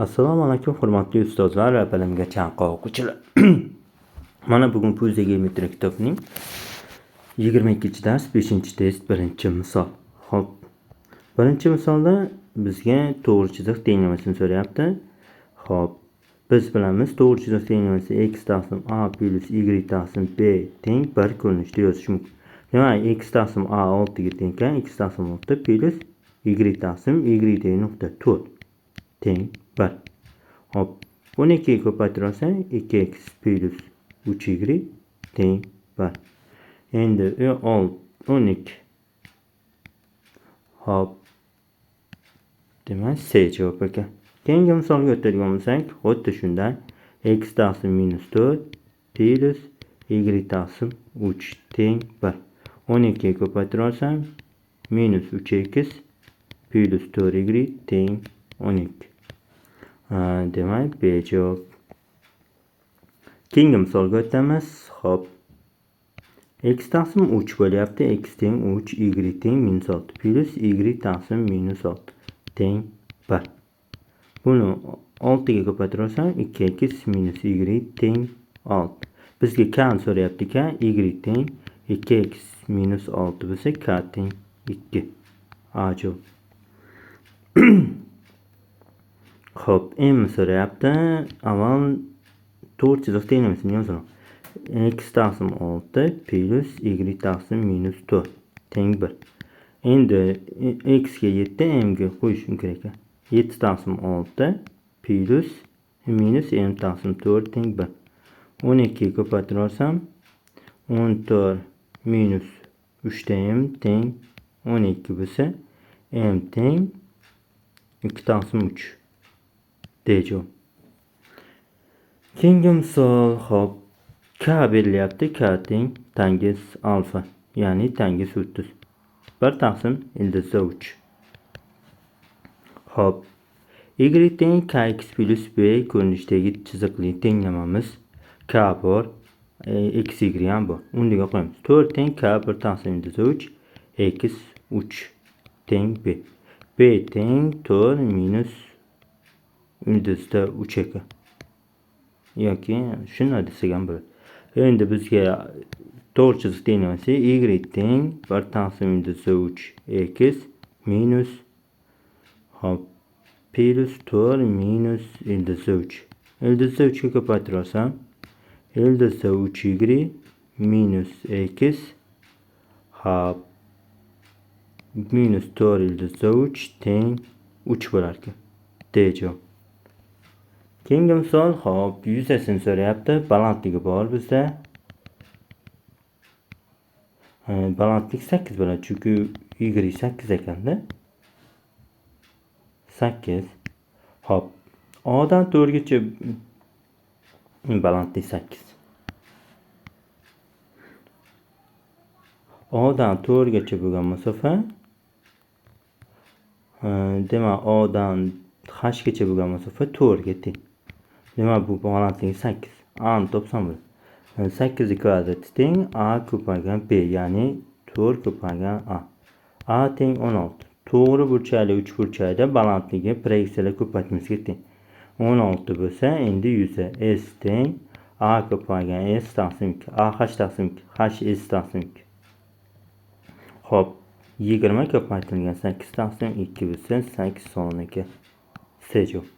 Assalomu alaykum hurmatli ustozlar va bilimga chanqoq o'quvchilar. Mana bugun Poeziya geometriya kitobining 22-dars 5-test 1-misol. Xo'p. Birinchi misolda bizga to'g'ri chiziq tenglamasini so'rayapti. Xo'p. Biz bilamiz to'g'ri chiziq tenglamasi x taqsim a plus y taqsim b teng 1 ko'rinishda yozish mumkin. Demak, x taqsim a 6 ga teng ekan, x taqsim 6 plus y taqsim y degan nuqta 4 teng 1. Hop, buni 2 ga ko'paytirsak 2x plus 3y teng 1. Endi 12. Hop. Demak, C javob ekan. Keyingi misolga o'tadigan bo'lsak, xuddi shunday x taqsim minus 4 plus y taqsim 3 teng 1. 12 ga ko'paytirsam minus 3x plus 4y teng 12. Demak, B javob. Keyingi misolga o'tamiz. Hop. X taqsim 3 bo'lyapti. X teng 3, y teng minus 6 plus y taqsim minus 6 teng 1. Buni 6 ga ko'paytirsam 2x minus y teng 6. Bizga k ni so'rayapti ekan. Y teng 2x minus 6 bo'lsa k teng 2. A javob. Xo'p, m so'rayapti. Avval to'g'ri chiziq tenglamasini yozaman. X taqsim 6 plus y taqsim minus 4 teng 1. Endi x ga 7, m ga qo'yishim kerak ekan. 7 taqsim 6 plus minus m taqsim 4 teng 1. 12 ga ko'paytirsam 14 minus 3 ta m teng 12 bo'lsa m teng 2 taqsim 3. D javob. Keyingi misol, hop. K berilyapti. K teng tangiz alfa, ya'ni tangiz 30. 1 taqsim ildizda 3. Hop. Y teng kx plus b ko'rinishidagi chiziqli tenglamamiz. K bor, x y ham bor. O'rniga qo'yamiz. 4 teng k 1 taqsim ildizda 3, x 3 teng b. B teng 4 minus ildizda 3 ekan. Yoki shunday desak ham bo'ladi. Endi bizga to'g'ri chiziq tenglamasi y teng 1 taqsim ildizda 3 x minus hop plus 4 minus ildizda 3. Ildizda 3 ga ko'paytirsam ildizda 3y minus x hop minus 4 ildizda 3 teng 3 bo'lar ekan. D javob. Keyingi misol, hop, yuzasini so'rayapti. Balandligi bor bizda. Balandlik 8 bo'ladi, chunki y 8 ekanda. 8. Hop. A dan 4 gacha balandlik 8. A dan 4 gacha bo'lgan masofa demak A dan h gacha bo'lgan masofa 4 ga teng. Demak, bu balandligi 8. A ni topsam bo'ladi. 8 kvadrati teng A ko'paygan B, ya'ni 4 ko'paygan A. A teng 16. To'g'ri burchakli uchburchakda balandligi proyeksiyalar ko'paytmasiga teng. 16 bo'lsa, endi yuza S teng A ko'paygan S taqsim 2. A h taqsim 2. H S taqsim 2. Hop, 20 ko'paytirilgan 8 taqsim 2 bo'lsa 8 son ekan. C javob.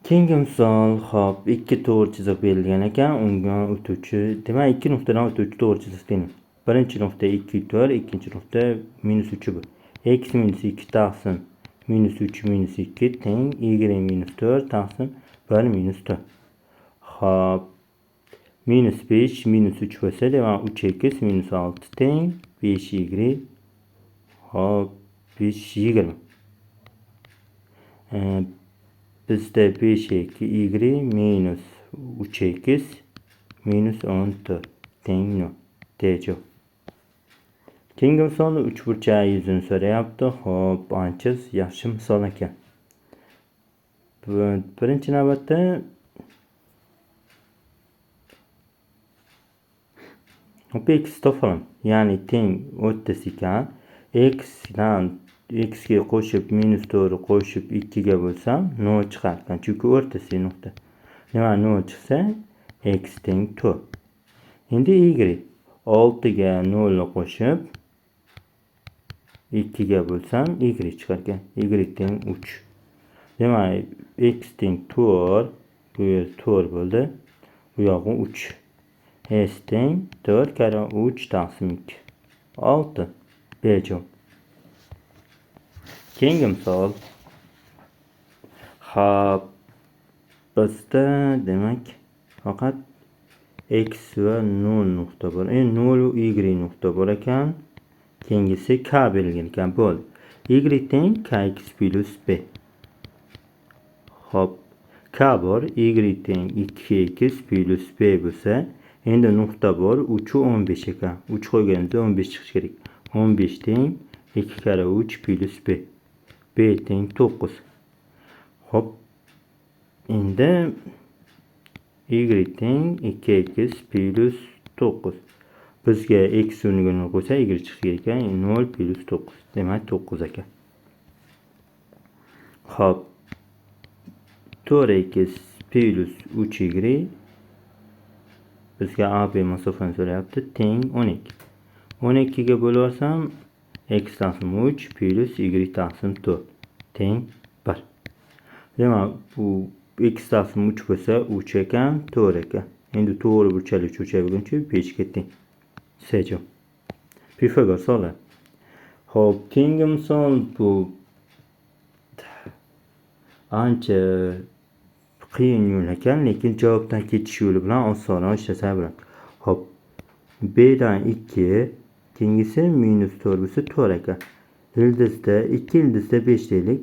Keyingi misol, hop, 2 to'g'ri chiziq berilgan ekan, unga o'tuvchi, demak 2 nuqtadan o'tuvchi to'g'ri chiziq teng. Birinchi nuqta 2 4, ikkinchi nuqta minus 3 bu. X minus 2 taqsim minus 3 minus 2 teng y minus 4 taqsim 1 minus 4. Hop, minus 5 minus 3 bo'lsa, demak 3x minus 6 teng 5y hop 5 20. Bizda 5y minus 3x minus 14 teng 0. D javob. Keyingi misolda uchburchak yuzini so'rayapti. Hop, ancha yaxshi misol ekan. Birinchi navbatda x topamiz. Ya'ni teng 30 ekan. X dan x'ga qo'shib -4 qo'shib 2 ga bo'lsam 0 chiqar ekan. Chunki o'rtasi nuqta. Nima 0 chiqsa x teng 4. Endi y 6 ga 0 ni qo'shib 2 ga bo'lsam y chiqar ekan. Y teng 3. Demak, x teng 4, bu yer 4 bo'ldi. Bu yog'i 3. S teng 4 kara 3 taqsim 2. 6. B javob. Keyingi misol. Xo'p, bizda demak faqat x va 0 nuqta bor. 0 va y nuqta bor ekan. Keyingisi k berilgan ekan. Bo'ldi. Y teng kx plus b. Xo'p, k bor, y teng 2x plus b bo'lsa, endi nuqta bor, 3 u 15 ekan. 3 qo'yganimizda 15 chiqishi kerak. 15 teng 2 kara 3 plus b. B teng 9. Xo'p, endi y teng 2x plus 9. Bizga x o'rniga qo'ysa y chiqishi kerak ekan. 0 plus 9. Demak 9 ekan. Xo'p, 4x plus 3y bizga AB masofani so'rayapti. Teng 12. 12 ga bo'larsam x taqsim 3 plus y taqsim 4 teng 1. Demak, bu x taqsim 3 bo'lsa 3 ekan, 4 ekan. Endi to'g'ri burchakli bo'lguncha 5 ga teng. C javob. Pifagor soladi. Xo'p, keyingi misol bu ancha qiyin yo'l ekan, lekin javobdan ketish yo'li bilan osonroq ishlasa bo'ladi. Xo'p, b dan 2, keyingisi -4 bo'lsa 4 ekan. Ildizda 2 ildizda 5 deylik.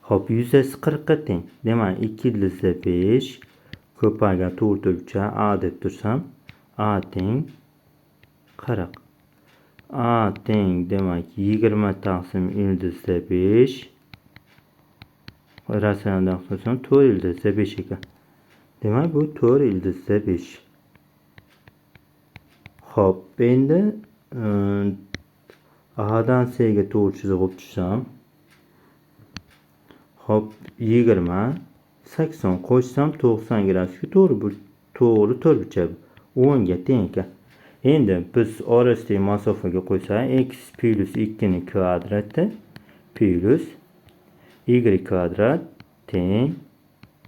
Xo'p, yuzasi 40 ga teng. Demak, 2 ildizda 5 ko'paygan to'g'ri burchak a deb tursam, a teng 40. A teng demak 20 taqsim ildizda 5. Ratsionaldan qilsam 4 ildizda 5 ekan. Demak, bu 4 ildizda 5. Xo'p, endi A dan C ga to'g'ri chiziq olib tushsam, xo'p, 20 80 qo'shsam 90 gradusga to'g'ri to'rtburchak 10 ga teng ekan. Endi biz orasidagi masofaga qo'ysak, x plus 2 ni kvadrati plus y kvadrat teng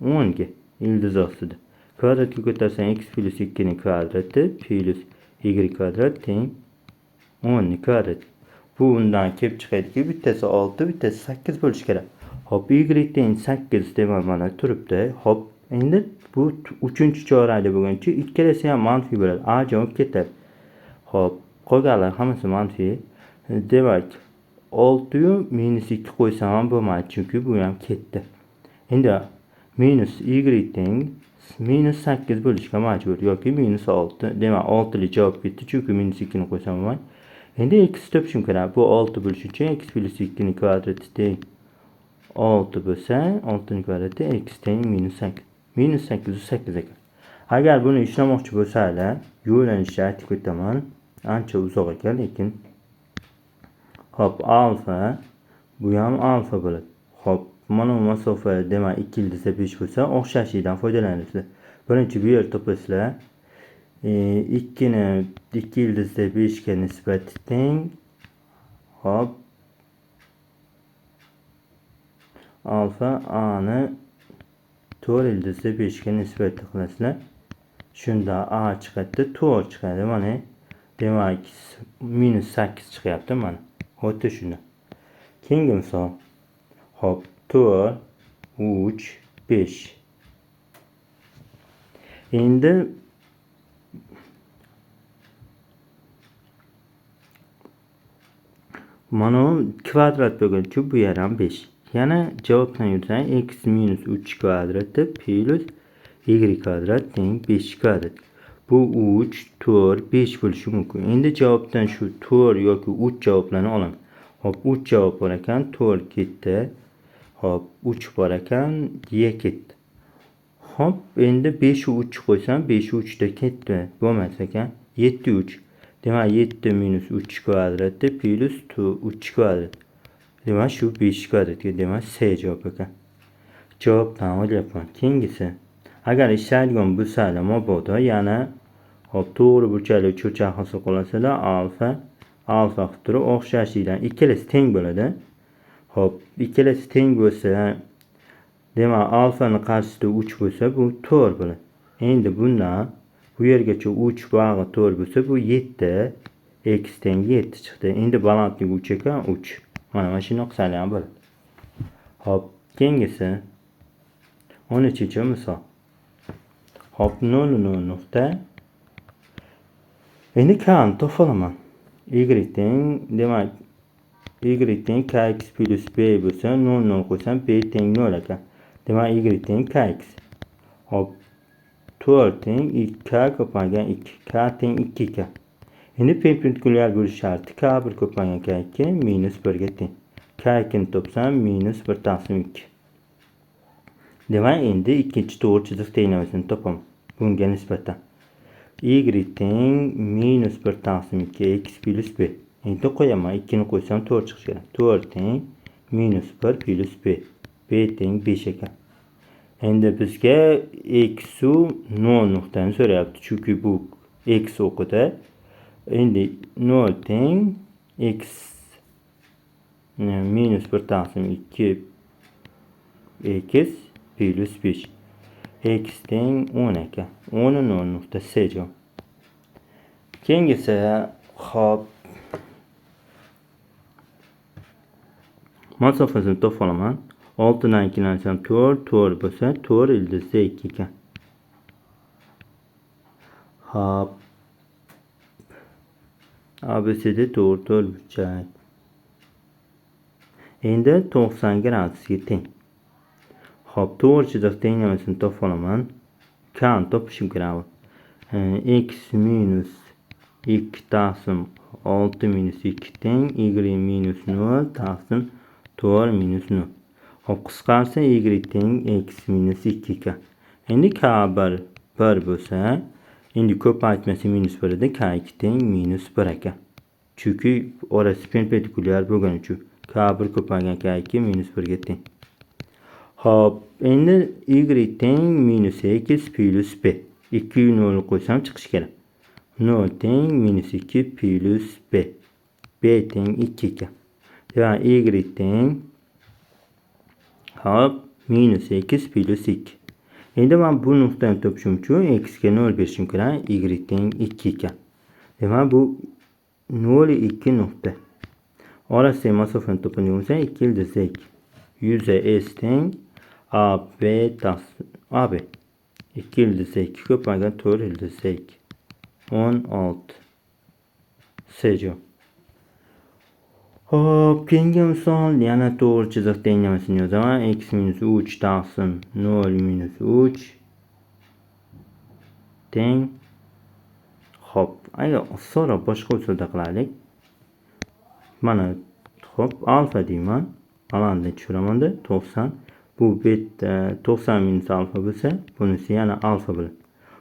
10 ga ildiz ostida. Kvadratga ko'tarsang x plus 2 ni kvadrati plus y kvadrat teng 10 ni kvadrati. Bu undan kelib chiqadiki, bittasi 6, bittasi 8 bo'lishi kerak. Hop, y teng 8 deb mana turibdi. Hop, endi bu 3-chorakli bo'lguncha ikkalasi ham manfiy bo'ladi. A javob ketadi. Hop, qolganlar hammasi manfiy. Demak, 6 yu -2 qo'ysam ham bo'lmaydi, chunki bu ham ketdi. Endi y teng -8 bo'lishga majbur yoki -6. Demak, 6 li javob ketdi, chunki -2 ni qo'ysam bo'lmaydi. Endi x topishim kerak. Bu 6 bo'lishi uchun x plus 2 ni kvadrati teng 6 bo'lsa, 6 ni kvadrati x teng -8. -8 u 8 ekan. Agar buni ishlamoqchi bo'lsalar, yo'llanishni aytib o'taman. Ancha uzoq ekan, lekin hop, alfa, bu ham alfa bo'ladi. Hop, mana bu masofa demak 2 ildizda 5 bo'lsa, o'xshashlikdan foydalanasizlar. Birinchi bu yer topasizlar. 2 ni 2 ildizda 5 ga nisbati teng. Hop, alfa a ni 4 ildizda 5 ga nisbati qilasizlar. Shunda a chiqadi, 4 chiqadi. Mana demak -8 chiqyapti mana. Xuddi shunday. Keyingi misol. Hop, 4 3 5. Endi mana kvadrat bo'lguncha bu yer ham 5. Yana javobdan yursang x minus 3 kvadrati plus y kvadrat teng 5 kvadrat. Bu 3, 4, 5 bo'lishi mumkin. Endi javobdan shu 4 yoki 3 javoblarni olaman. Hop, 3 javob bor ekan, 4 ketdi. Hop, 3 bor ekan, y ketdi. Hop, endi 5'i 3 qo'ysam, 5'i 3 da ketdi. Bo'lmas ekan. 7 3. Demak, 7 minus 3 kvadratda plus 3 kvadrat. Demak, shu 5 kvadratga, demak, C javob ekan. Javobdan olyapman. Keyingisi. Agar ishlaydigan bo'lsalar mabodo, yana hop, to'g'ri burchakli uchburchak hosil qilasalar, alfa qilib turib o'xshashlikdan ikkalasi teng bo'ladi. Hop, ikkalasi teng bo'lsa, demak, alfani qarshisida 3 bo'lsa, bu 4 bo'ladi. Endi bundan bu yergacha 3 bag'i 4 bo'lsa, bu 7. X teng 7 chiqdi. Endi balandligi 3 ekan, 3. Mana shuni qilsalar ham bo'ladi. Hop, keyingisi 13-misol. Hop, 0 nuqta. Endi k'ni topaman. Y teng, demak, y teng kx plus b bo'lsa, 0 qo'ysam, b teng 0 ekan. Demak, y teng kx. Hop, 4 teng k ko'paygan 2. K teng 2 ekan. Endi perpendikulyar bo'lish sharti k1 ko'paygan k2 minus 1 ga teng. K2 ni topsam minus 1 taqsim 2. Demak, endi ikkinchi to'g'ri chiziq tenglamasini topaman. Bunga nisbatan y teng minus 1 taqsim 2 x plus b. Endi qo'yaman. 2 ni qo'ysam 4 chiqishi kerak. 4 teng minus 1 plus b. B teng 5 ekan. Endi bizga x u 0 nuqtani so'rayapti. Chunki bu x o'qida. Endi 0 teng x minus 1 taqsim 2 x plus 5. X teng 10 ekan. 10 0 nuqta C javob. Keyingisi, hop, masofasini topa olaman. 6 dan 2 olsam 4 bo'lsa, 4 ildizda 2 ekan. Hop, ABC'da to'g'ri burchak. Endi 90 gradusga teng. Hop, to'g'ri chiziq tenglamasini topa olaman. K'ni topishim kerak. X minus 2 taqsim 6 minus 2 teng y minus 0 taqsim 4 minus 0. Hop, qisqarsa y teng x minus 2 ekan. Endi k1 1 bo'lsa, endi ko'paytmasi minus 1 edi, k2 teng minus 1 ekan. Chunki orasi perpendikulyar bo'lgani uchun k1 ko'paygan k2 minus 1 ga teng. Hop, endi y teng minus x plus b. 2 0 qo'ysam chiqishi kerak. 0 teng minus 2 plus b. B teng 2 ekan. Demak, y teng hop, minus x plus 2. Endi men bu nuqtani topishim uchun x ga 0 berishim kerak. Y teng 2 ekan. Demak, bu 0 2 nuqta. Orasidagi masofani topadigan bo'lsa, 2 ildizda 2. Yuza S teng AB taqsim AB. 2 ildizda 2 ko'paygan 4 ildizda 2. 16. C javob. Hop, keyingi misol yana to'g'ri chiziq tenglamasini yozaman. X minus 3 taqsim 0 minus 3 teng. Hop, agar osonroq boshqa usulda qilaylik. Mana hop, alfa deyman. Balandni tushiraman-da 90. Bu beta 90 minus alfa bo'lsa, bunisi yana alfa bo'ladi.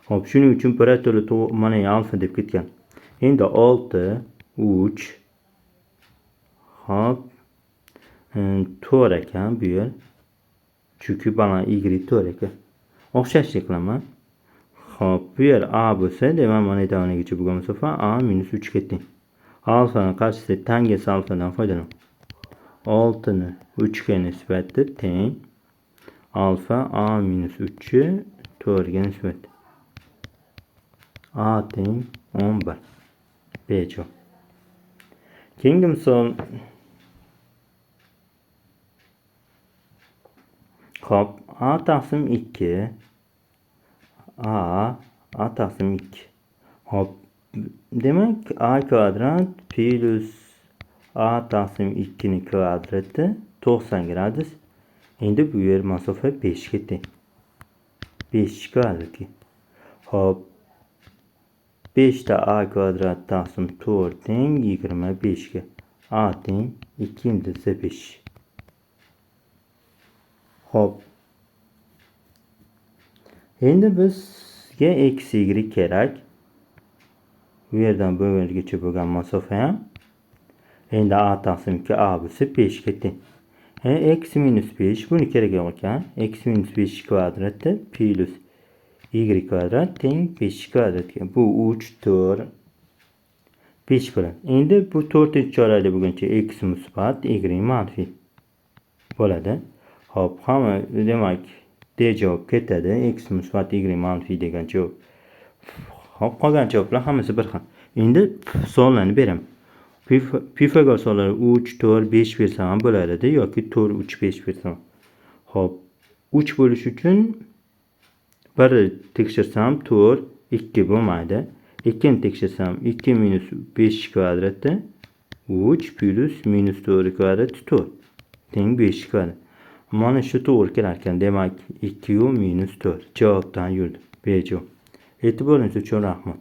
Hop, shuning uchun birato'la mana alfa deb ketgan. Endi 6 3 hop, 4 ekan bu yer. Chunki baland y 4 ekan. O'xshashlik qilaman. Hop, bu yer a bo'lsa, demak, mana davonigacha bo'lgan masofa a minus 3 ga teng. Alfani qarshisida tangens alfadan foydalaning. 6 ni 3 ga nisbati teng alfa a minus 3 4 ga nisbati. A teng 11. B javob. Keyingi misol. Hop, a taqsim 2. A taqsim 2. Hop, demak, a kvadrat plus a taqsim 2 ni kvadrati 90 gradus. Endi bu yer masofa 5 ga teng. 5 kvadratga. Hop, 5 da a kvadrat taqsim 4 teng 25 ga. A teng 2 ildizda 5. Hop, Endi bizga x y kerak. Bu yerdan bu yergacha bo'lgan masofa ham. Endi a taqsim 2 a bo'lsa 5 ga teng. X minus 5 buni kerak yo'q ekan. X minus 5 kvadratda plus y kvadrat teng 5 kvadratga. Bu 3, 4, 5 bo'ladi. Endi bu 4-chi chorali bo'lguncha x musbat, y manfiy bo'ladi. Hop, hamma demak D javob ketadi. X musbat, y manfiy degan javob. Hop, qolgan javoblar hammasi bir xil. Endi savollarni beraman. Pifagor savollari 3, 4, 5 bersam ham bo'lardi yoki 4, 3, 5 bersam. Hop, 3 bo'lish uchun 1 tekshirsam 4, 2 bo'lmaydi. 2 ni tekshirsam 2 minus 5 kvadratda 3 plus minus 4 kvadrat 4 teng 5 kvadrat. Mana shu to'g'ri kelar ekan. Demak 2 minus 4 javobdan yurdi. B javob. E'tiboringiz uchun rahmat.